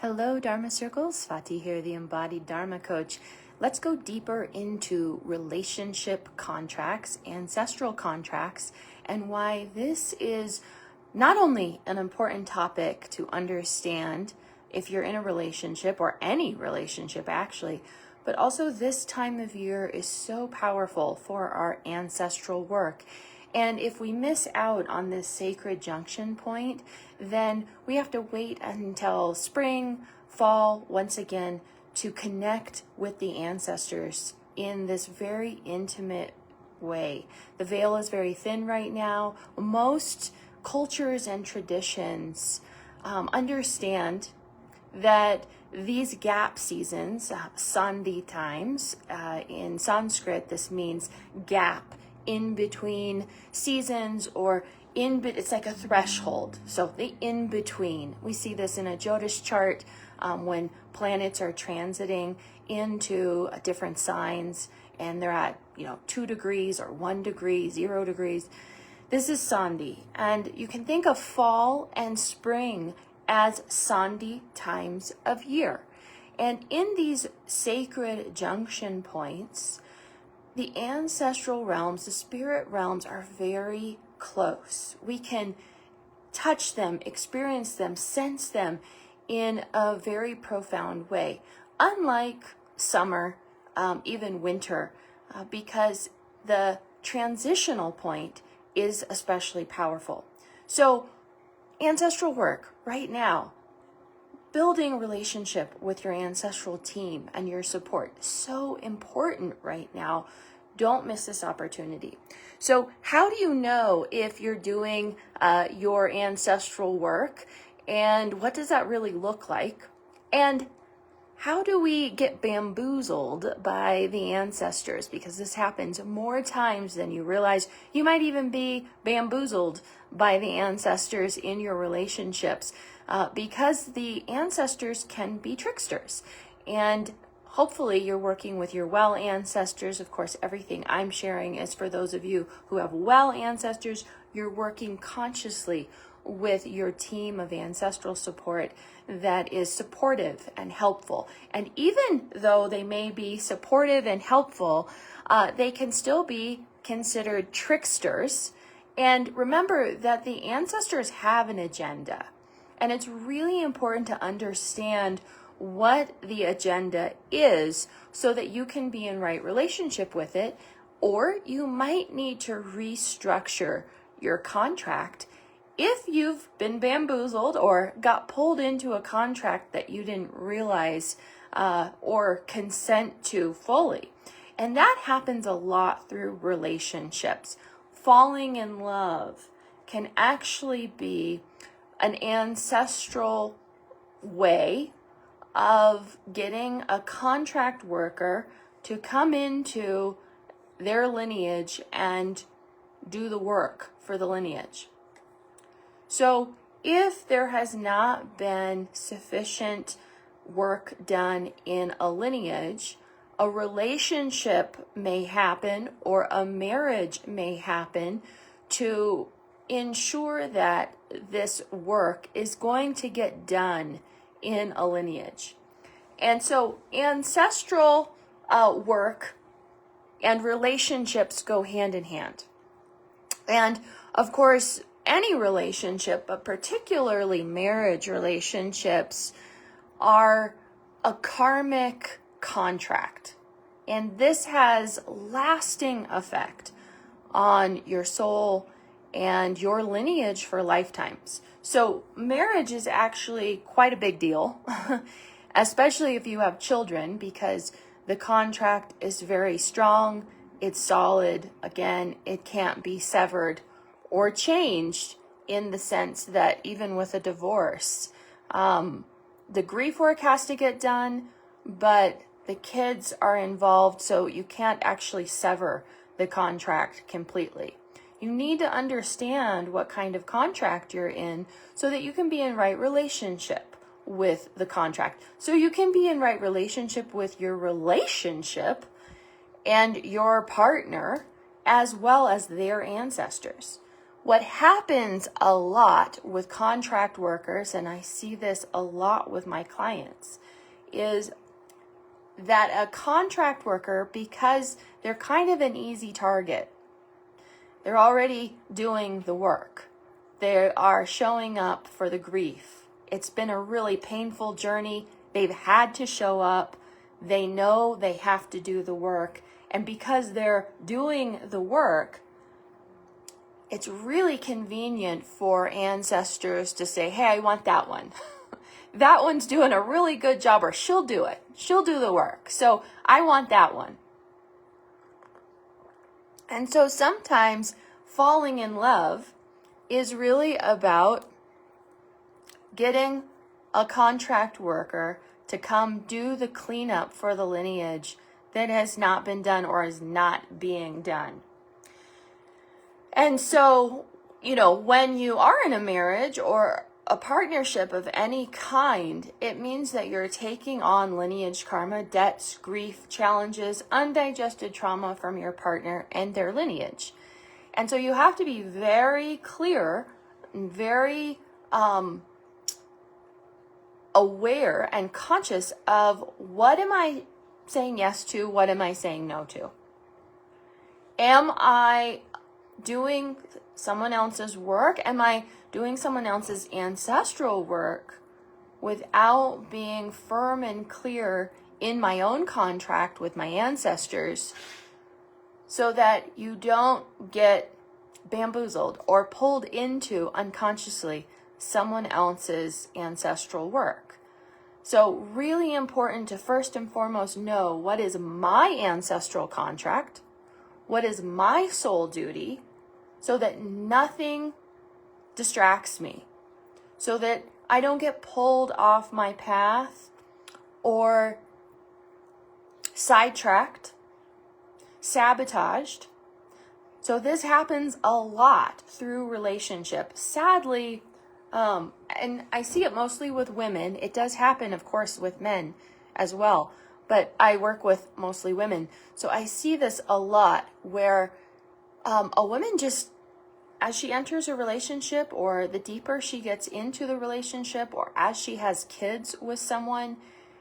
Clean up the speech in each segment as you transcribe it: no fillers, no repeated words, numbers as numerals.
Hello, Dharma Circles. Swati here, the embodied Dharma coach. Let's go deeper into relationship contracts, ancestral contracts, and why this is not only an important topic to understand if you're in a relationship or any relationship actually, but also this time of year is so powerful for our ancestral work. And if we miss out on this sacred junction point, then we have to wait until spring, fall, once again, to connect with the ancestors in this very intimate way. The veil is very thin right now. Most cultures and traditions understand that these gap seasons, sandhi times, in Sanskrit, this means gap in between seasons, or it's like a threshold. So the in between, we see this in a Jyotish chart when planets are transiting into different signs and they're at 2 degrees or 1 degree, 0 degrees. This is sandhi, and you can think of fall and spring as sandhi times of year. And in these sacred junction points, the ancestral realms, the spirit realms, are very close. We can touch them, experience them, sense them in a very profound way. Unlike summer, even winter, because the transitional point is especially powerful. So ancestral work right now, building a relationship with your ancestral team and your support, so important right now. Don't miss this opportunity. So how do you know if you're doing your ancestral work, and what does that really look like? And how do we get bamboozled by the ancestors? Because this happens more times than you realize. You might even be bamboozled by the ancestors in your relationships because the ancestors can be tricksters. And hopefully you're working with your well ancestors. Of course, everything I'm sharing is for those of you who have well ancestors. You're working consciously with your team of ancestral support that is supportive and helpful. And even though they may be supportive and helpful, they can still be considered tricksters. And remember that the ancestors have an agenda. And it's really important to understand what the agenda is so that you can be in right relationship with it, or you might need to restructure your contract if you've been bamboozled or got pulled into a contract that you didn't realize or consent to fully. And that happens a lot through relationships. Falling in love can actually be an ancestral way of getting a contract worker to come into their lineage and do the work for the lineage. So if there has not been sufficient work done in a lineage, a relationship may happen or a marriage may happen to ensure that this work is going to get done in a lineage. And so ancestral work and relationships go hand in hand. And of course, any relationship, but particularly marriage relationships, are a karmic contract. And this has lasting effect on your soul and your lineage for lifetimes. So marriage is actually quite a big deal, especially if you have children, because the contract is very strong, it's solid. Again, it can't be severed or changed in the sense that even with a divorce, the grief work has to get done, but the kids are involved, so you can't actually sever the contract completely. You need to understand what kind of contract you're in so that you can be in right relationship with the contract. So you can be in right relationship with your relationship and your partner as well as their ancestors. What happens a lot with contract workers, and I see this a lot with my clients, is that a contract worker, because they're kind of an easy target, they're already doing the work. They are showing up for the grief. It's been a really painful journey. They've had to show up. They know they have to do the work. And because they're doing the work, it's really convenient for ancestors to say, hey, I want that one. That one's doing a really good job, or she'll do it. She'll do the work. So I want that one. And so sometimes falling in love is really about getting a contract worker to come do the cleanup for the lineage that has not been done or is not being done. And so, when you are in a marriage or a partnership of any kind, it means that you're taking on lineage karma, debts, grief, challenges, undigested trauma from your partner and their lineage. And so you have to be very clear and very aware and conscious of what am I saying yes to, what am I saying no to? Am I doing someone else's work? Am I doing someone else's ancestral work without being firm and clear in my own contract with my ancestors, so that you don't get bamboozled or pulled into unconsciously someone else's ancestral work? So really important to first and foremost know what is my ancestral contract, what is my soul duty, so that nothing distracts me, so that I don't get pulled off my path or sidetracked, sabotaged. So this happens a lot through relationship. Sadly, and I see it mostly with women. It does happen, of course, with men as well, but I work with mostly women. So I see this a lot where a woman just, as she enters a relationship, or the deeper she gets into the relationship, or as she has kids with someone,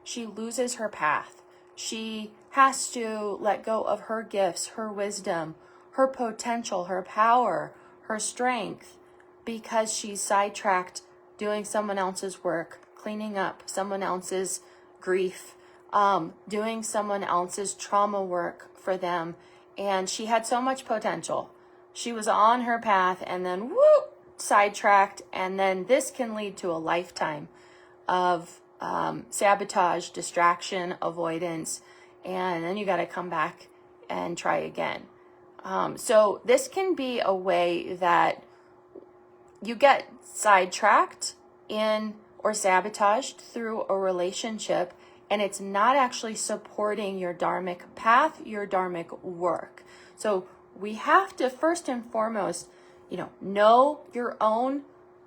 she loses her path. She has to let go of her gifts, her wisdom, her potential, her power, her strength, because she's sidetracked doing someone else's work, cleaning up someone else's grief, doing someone else's trauma work for them. And she had so much potential. She was on her path, and then whoop, sidetracked. And then this can lead to a lifetime of sabotage, distraction, avoidance. And then you got to come back and try again. So this can be a way that you get sidetracked in or sabotaged through a relationship, and it's not actually supporting your dharmic path, your dharmic work. So we have to first and foremost, know your own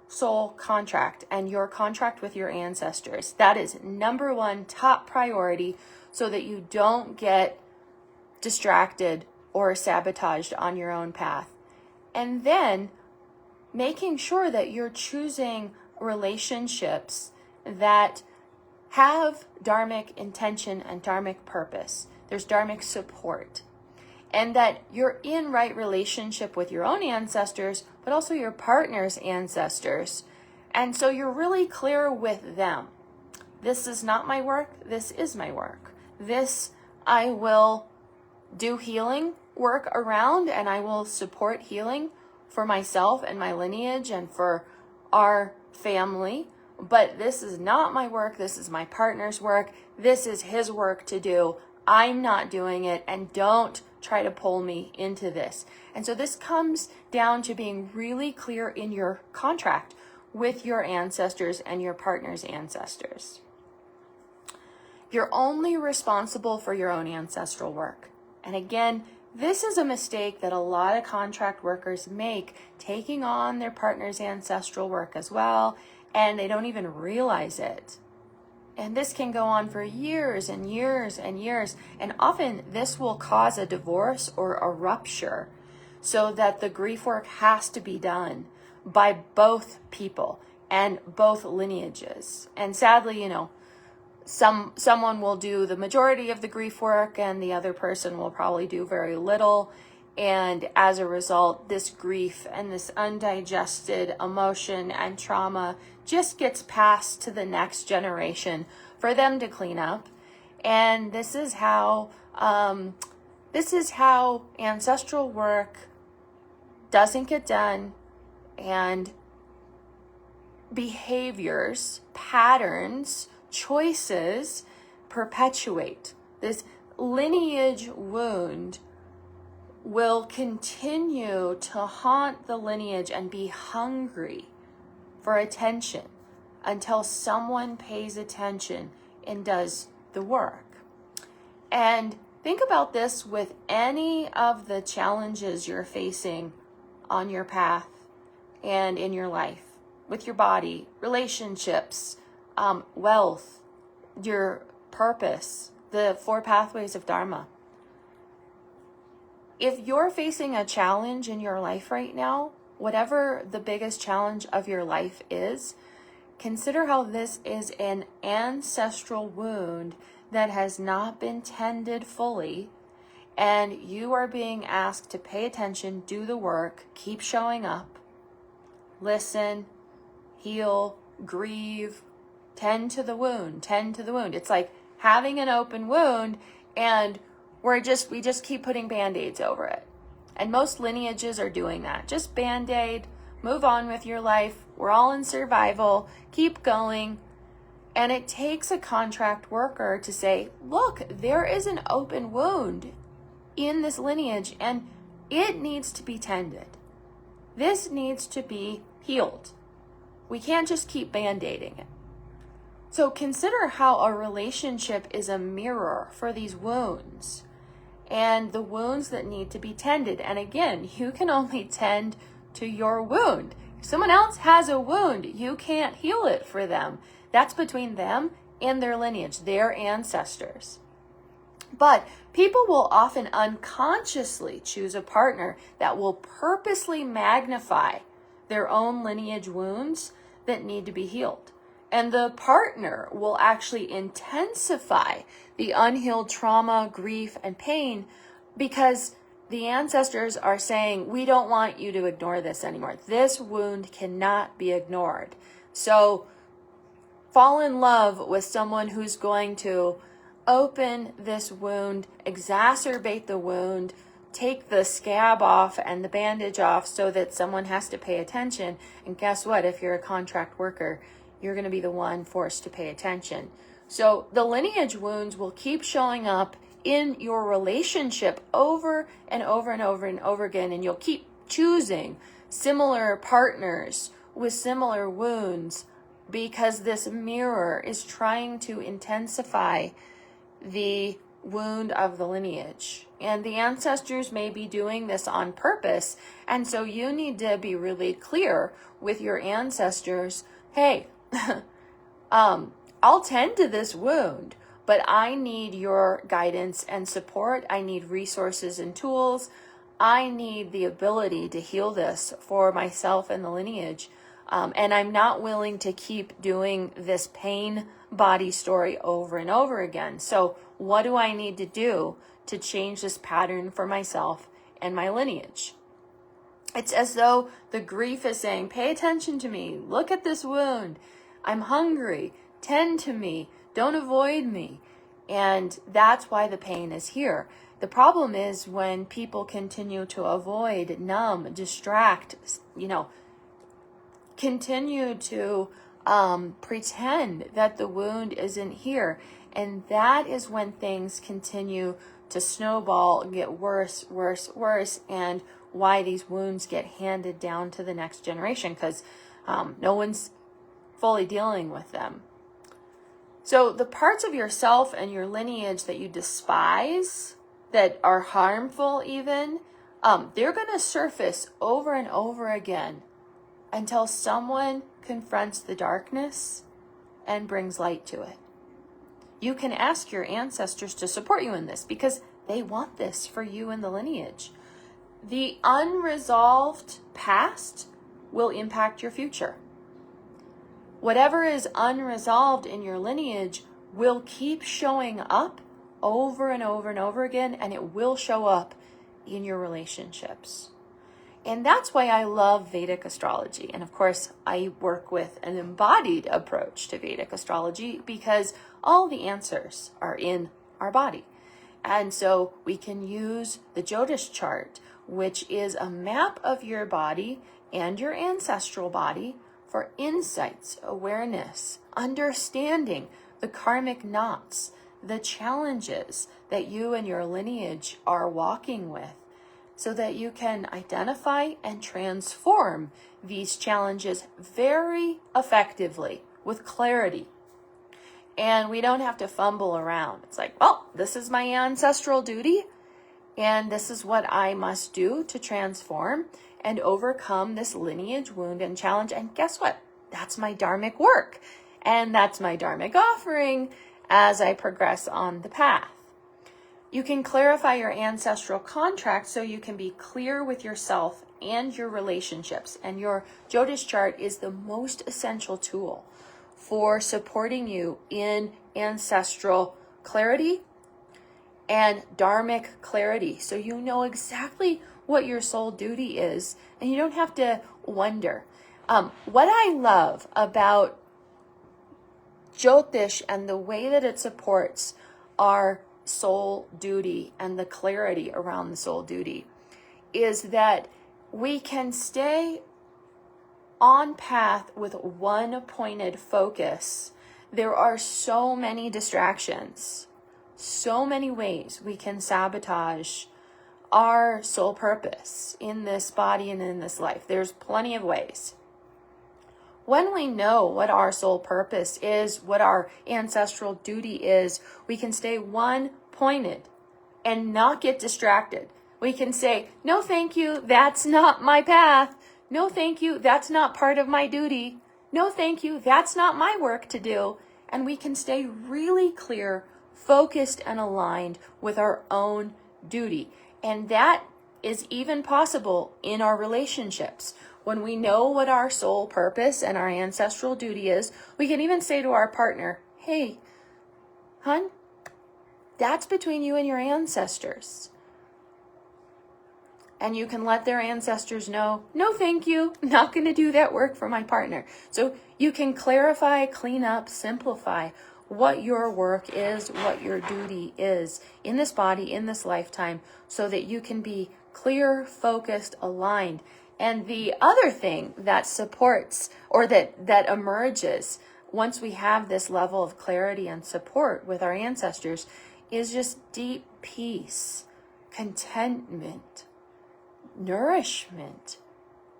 soul contract and your contract with your ancestors. That is number one, top priority, so that you don't get distracted or sabotaged on your own path. And then making sure that you're choosing relationships that have dharmic intention and dharmic purpose. There's dharmic support. And that you're in right relationship with your own ancestors, but also your partner's ancestors. And so you're really clear with them. This is not my work. This is my work. This I will do healing work around, and I will support healing for myself and my lineage and for our family. But this is not my work. This is my partner's work. This is his work to do. I'm not doing it, and don't try to pull me into this. And so this comes down to being really clear in your contract with your ancestors and your partner's ancestors. You're only responsible for your own ancestral work. And again, this is a mistake that a lot of contract workers make, taking on their partner's ancestral work as well, and they don't even realize it. And this can go on for years and years and years, and often this will cause a divorce or a rupture. so that the grief work has to be done by both people and both lineages. And sadly, someone will do the majority of the grief work and the other person will probably do very little. And as a result, this grief and this undigested emotion and trauma just gets passed to the next generation for them to clean up. And this is how ancestral work doesn't get done, and behaviors, patterns, choices perpetuate. This lineage wound will continue to haunt the lineage and be hungry for attention until someone pays attention and does the work. And think about this with any of the challenges you're facing on your path and in your life, with your body, relationships, wealth, your purpose, the 4 pathways of Dharma. If you're facing a challenge in your life right now, whatever the biggest challenge of your life is, consider how this is an ancestral wound that has not been tended fully, and you are being asked to pay attention, do the work, keep showing up, listen, heal, grieve, tend to the wound. It's like having an open wound, and we just keep putting band-aids over it. And most lineages are doing that. Just band-aid, move on with your life. We're all in survival, keep going. And it takes a contract worker to say, look, there is an open wound in this lineage and it needs to be tended. This needs to be healed. We can't just keep band-aiding it. So consider how a relationship is a mirror for these wounds and the wounds that need to be tended. And again, you can only tend to your wound. If someone else has a wound, you can't heal it for them. That's between them and their lineage, their ancestors. But people will often unconsciously choose a partner that will purposely magnify their own lineage wounds that need to be healed. And the partner will actually intensify the unhealed trauma, grief, and pain because the ancestors are saying, we don't want you to ignore this anymore. This wound cannot be ignored. So fall in love with someone who's going to open this wound, exacerbate the wound, take the scab off and the bandage off so that someone has to pay attention. And guess what? If you're a contract worker, you're going to be the one forced to pay attention. So the lineage wounds will keep showing up in your relationship over and over and over and over again. And you'll keep choosing similar partners with similar wounds because this mirror is trying to intensify the wound of the lineage. And the ancestors may be doing this on purpose. And so you need to be really clear with your ancestors. Hey, I'll tend to this wound, but I need your guidance and support. I need resources and tools. I need the ability to heal this for myself and the lineage. And I'm not willing to keep doing this pain body story over and over again. So what do I need to do to change this pattern for myself and my lineage? It's as though the grief is saying, pay attention to me. Look at this wound. I'm hungry. Tend to me. Don't avoid me. And that's why the pain is here. The problem is when people continue to avoid, numb, distract, continue to pretend that the wound isn't here. And that is when things continue to snowball and get worse, and why these wounds get handed down to the next generation, because no one's fully dealing with them. So the parts of yourself and your lineage that you despise, that are harmful even, they're going to surface over and over again until someone confronts the darkness and brings light to it. You can ask your ancestors to support you in this because they want this for you in the lineage. The unresolved past will impact your future. Whatever is unresolved in your lineage will keep showing up over and over and over again, and it will show up in your relationships. And that's why I love Vedic astrology. And of course, I work with an embodied approach to Vedic astrology because all the answers are in our body. And so we can use the Jyotish chart, which is a map of your body and your ancestral body, for insights, awareness, understanding the karmic knots, the challenges that you and your lineage are walking with, so that you can identify and transform these challenges very effectively with clarity. And we don't have to fumble around. It's like, well, this is my ancestral duty, and this is what I must do to transform and overcome this lineage wound and challenge. And guess what? That's my dharmic work. And that's my dharmic offering as I progress on the path. You can clarify your ancestral contract so you can be clear with yourself and your relationships. And your Jyotish chart is the most essential tool for supporting you in ancestral clarity and dharmic clarity. So you know exactly what your soul duty is, and you don't have to wonder. What I love about Jyotish and the way that it supports our soul duty and the clarity around the soul duty is that we can stay on path with one pointed focus. There are so many distractions, so many ways we can sabotage our soul purpose in this body and in this life. There's plenty of ways. When we know what our soul purpose is, what our ancestral duty is, we can stay one pointed and not get distracted. We can say, no, thank you. That's not my path. No, thank you. That's not part of my duty. No, thank you. That's not my work to do. And we can stay really clear, focused, and aligned with our own duty. And that is even possible in our relationships. When we know what our soul purpose and our ancestral duty is, we can even say to our partner, hey, hun, that's between you and your ancestors. And you can let their ancestors know, no, thank you, not going to do that work for my partner. So you can clarify, clean up, simplify what your work is, what your duty is in this body, in this lifetime, so that you can be clear, focused, aligned. And the other thing that supports or that emerges once we have this level of clarity and support with our ancestors is just deep peace, contentment, nourishment,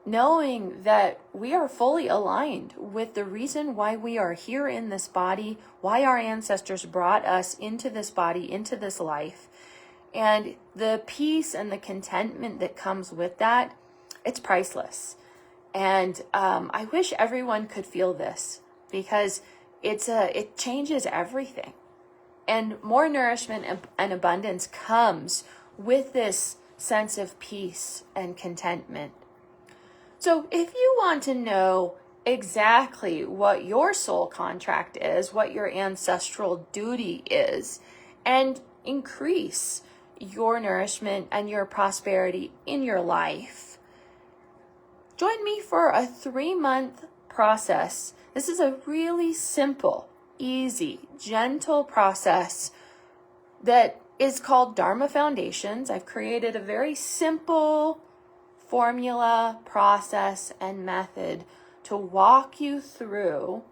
knowing that we are fully aligned with the reason why we are here in this body, why our ancestors brought us into this body, into this life, and the peace and the contentment that comes with that. It's priceless. And I wish everyone could feel this because it changes everything. And more nourishment and abundance comes with this sense of peace and contentment. So if you want to know exactly what your soul contract is, what your ancestral duty is, and increase your nourishment and your prosperity in your life, join me for a 3-month process. This is a really simple, easy, gentle process that is called Dharma Foundations. I've created a very simple formula, process, and method to walk you through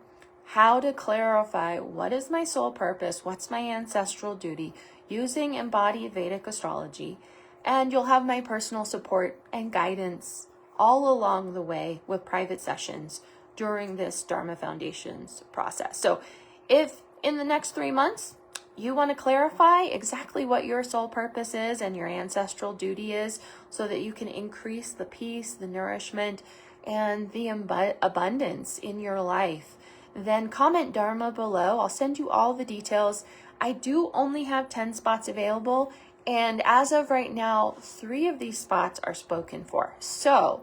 how to clarify what is my soul purpose, what's my ancestral duty, using embodied Vedic astrology. And you'll have my personal support and guidance all along the way with private sessions during this Dharma Foundations process. So if in the next 3 months you want to clarify exactly what your soul purpose is and your ancestral duty is so that you can increase the peace, the nourishment, and the abundance in your life, then comment Dharma below. I'll send you all the details. I do only have 10 spots available. And as of right now, 3 of these spots are spoken for. So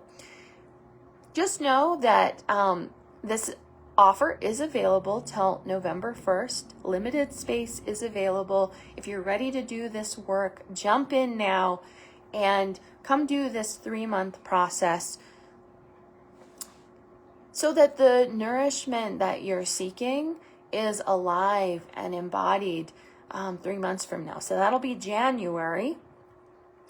just know that this offer is available till November 1st. Limited space is available. If you're ready to do this work, jump in now and come do this 3-month process so that the nourishment that you're seeking is alive and embodied 3 months from now. So that'll be January.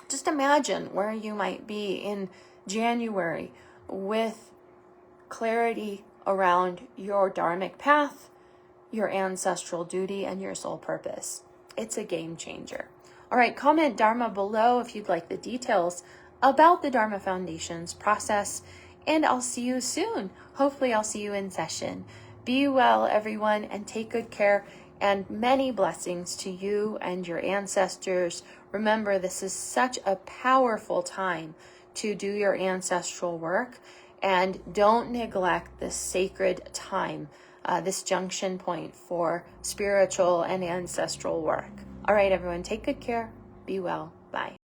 Just imagine where you might be in January with clarity around your dharmic path, your ancestral duty, and your soul purpose. It's a game changer. All right, comment Dharma below if you'd like the details about the Dharma Foundation's process, and I'll see you soon. Hopefully I'll see you in session. Be well, everyone, and take good care, and many blessings to you and your ancestors. Remember, this is such a powerful time to do your ancestral work, and don't neglect this sacred time, this junction point for spiritual and ancestral work. All right, everyone, take good care. Be well. Bye.